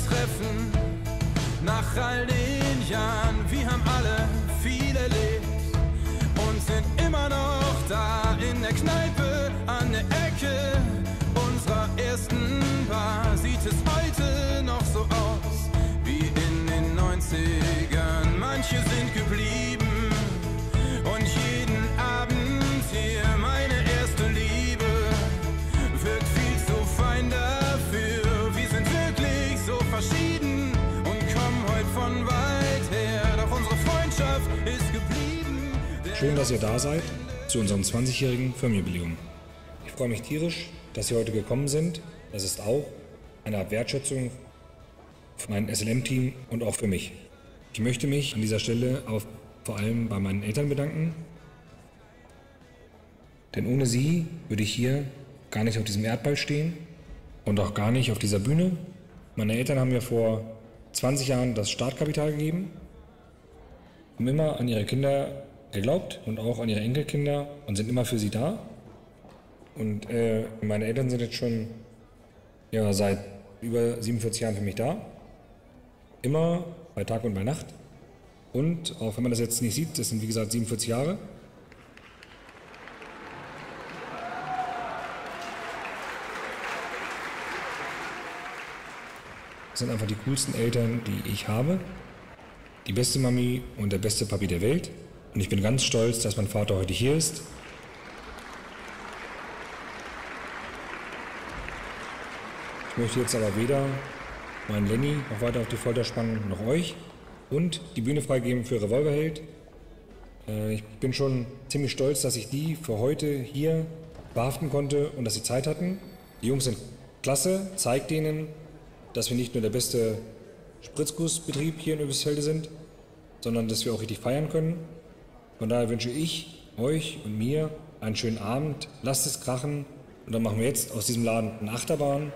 treffen. Nach all den Jahren, wir haben alle viel erlebt und sind immer noch da in der Kneipe an der Ecke unserer ersten Bar. Sieht es heute noch so aus wie in den 90ern. Manche sind geblieben und jeden Abend hier meine erste Liebe wird viel zu fein dafür. Wir sind wirklich so verschieden und kommen heute von weit her, doch unsere Freundschaft ist geblieben. Schön, dass ihr da seid zu unserem 20-jährigen Firmenjubiläum. Ich freue mich tierisch, dass Sie heute gekommen sind. Das ist auch eine Art Wertschätzung für mein SLM-Team und auch für mich. Ich möchte mich an dieser Stelle auch vor allem bei meinen Eltern bedanken, denn ohne sie würde ich hier gar nicht auf diesem Erdball stehen und auch gar nicht auf dieser Bühne. Meine Eltern haben mir vor 20 Jahren das Startkapital gegeben, haben immer an ihre Kinder geglaubt und auch an ihre Enkelkinder und sind immer für sie da. Und meine Eltern sind jetzt schon seit über 47 Jahren für mich da. Immer bei Tag und bei Nacht. Und auch wenn man das jetzt nicht sieht, das sind wie gesagt 47 Jahre. Das sind einfach die coolsten Eltern, die ich habe. Die beste Mami und der beste Papi der Welt. Und ich bin ganz stolz, dass mein Vater heute hier ist. Ich möchte jetzt aber weder meinen Lenny noch weiter auf die Folter spannen, noch euch und die Bühne freigeben für Revolverheld. Ich bin schon ziemlich stolz, dass ich die für heute hier verhaften konnte und dass sie Zeit hatten. Die Jungs sind klasse, zeigt denen, dass wir nicht nur der beste Spritzgussbetrieb hier in Oebisfelde sind, sondern dass wir auch richtig feiern können. Von daher wünsche ich euch und mir einen schönen Abend. Lasst es krachen und dann machen wir jetzt aus diesem Laden eine Achterbahn.